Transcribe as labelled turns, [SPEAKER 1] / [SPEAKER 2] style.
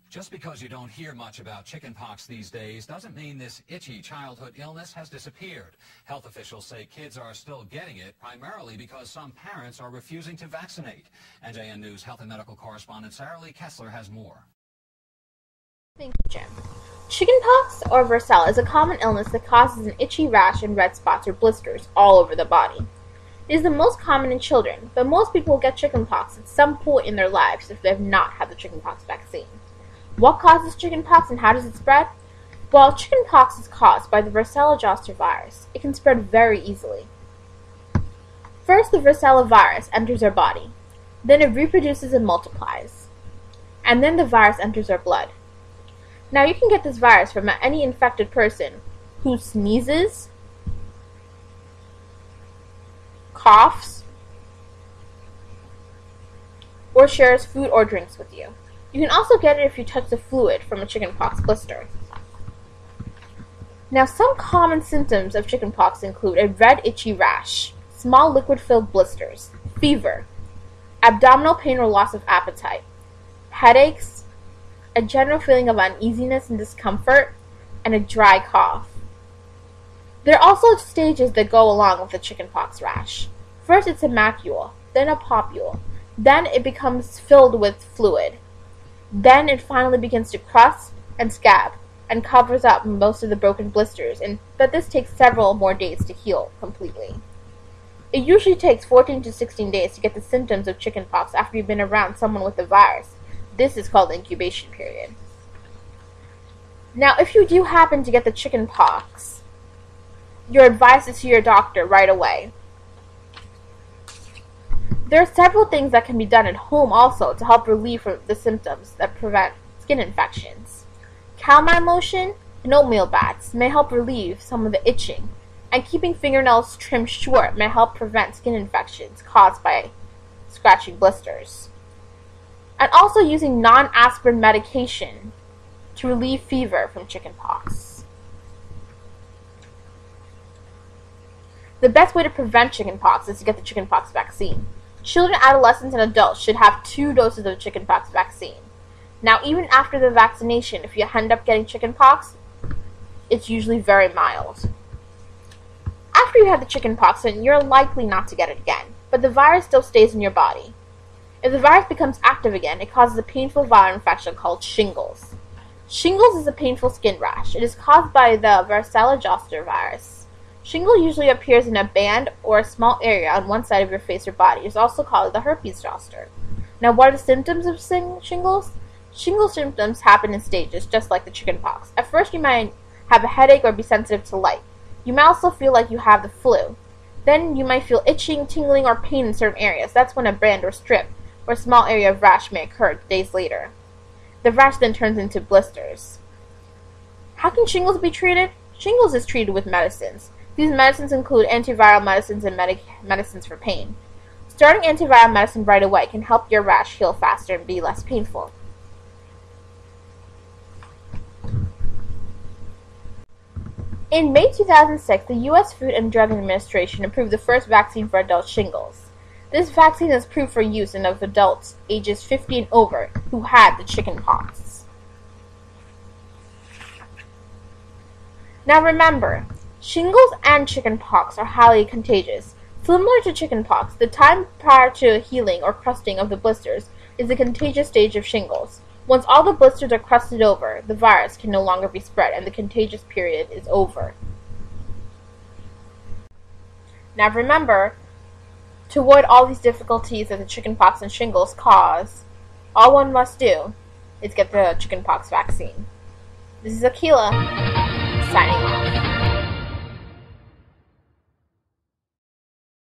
[SPEAKER 1] Just because you don't hear much about chickenpox these days doesn't mean this itchy childhood illness has disappeared. Health officials say kids are still getting it, primarily because some parents are refusing to vaccinate. NJN News health and medical correspondent Sarah Lee Kessler has more.
[SPEAKER 2] Thank you, Jim. Chickenpox, or varicella, is a common illness that causes an itchy rash and red spots or blisters all over the body. It is the most common in children, but most people get chickenpox at some point in their lives if they have not had the chickenpox vaccine. What causes chickenpox and how does it spread? Well, chickenpox is caused by the varicella zoster virus. It can spread very easily. First, the varicella virus enters our body. Then it reproduces and multiplies. And then the virus enters our blood. Now, you can get this virus from any infected person who sneezes, coughs, or shares food or drinks with you. You can also get it if you touch the fluid from a chickenpox blister. Now, some common symptoms of chickenpox include a red itchy rash, small liquid-filled blisters, fever, abdominal pain or loss of appetite, headaches, a general feeling of uneasiness and discomfort, and a dry cough. There are also stages that go along with the chickenpox rash. First, it's a macule, then a popule, then it becomes filled with fluid. Then it finally begins to crust and scab and covers up most of the broken blisters, but this takes several more days to heal completely. It usually takes 14 to 16 days to get the symptoms of chickenpox after you've been around someone with the virus. This is called the incubation period. Now, if you do happen to get the chickenpox, you're advised to see your doctor right away. There are several things that can be done at home also to help relieve the symptoms that prevent skin infections. Calamine lotion and oatmeal baths may help relieve some of the itching, and keeping fingernails trimmed short may help prevent skin infections caused by scratching blisters. And also using non-aspirin medication to relieve fever from chickenpox. The best way to prevent chickenpox is to get the chickenpox vaccine. Children, adolescents, and adults should have 2 doses of the chickenpox vaccine. Now, even after the vaccination, if you end up getting chickenpox, it's usually very mild. After you have the chickenpox, then you're likely not to get it again, but the virus still stays in your body. If the virus becomes active again, it causes a painful viral infection called shingles. Shingles is a painful skin rash. It is caused by the varicella zoster virus. Shingle usually appears in a band or a small area on one side of your face or body. It's also called the herpes zoster. Now, what are the symptoms of shingles? Shingle symptoms happen in stages, just like the chickenpox. At first, you might have a headache or be sensitive to light. You might also feel like you have the flu. Then you might feel itching, tingling, or pain in certain areas. That's when a band or strip or a small area of rash may occur days later. The rash then turns into blisters. How can shingles be treated? Shingles is treated with medicines. These medicines include antiviral medicines and medicines for pain. Starting antiviral medicine right away can help your rash heal faster and be less painful. In May 2006, the U.S. Food and Drug Administration approved the first vaccine for adult shingles. This vaccine is approved for use in adults ages 50 and over who had the chickenpox. Now remember, shingles and chickenpox are highly contagious. Similar to chickenpox, the time prior to healing or crusting of the blisters is the contagious stage of shingles. Once all the blisters are crusted over, the virus can no longer be spread and the contagious period is over. Now remember, to avoid all these difficulties that the chickenpox and shingles cause, all one must do is get the chickenpox vaccine. This is Akila, signing off.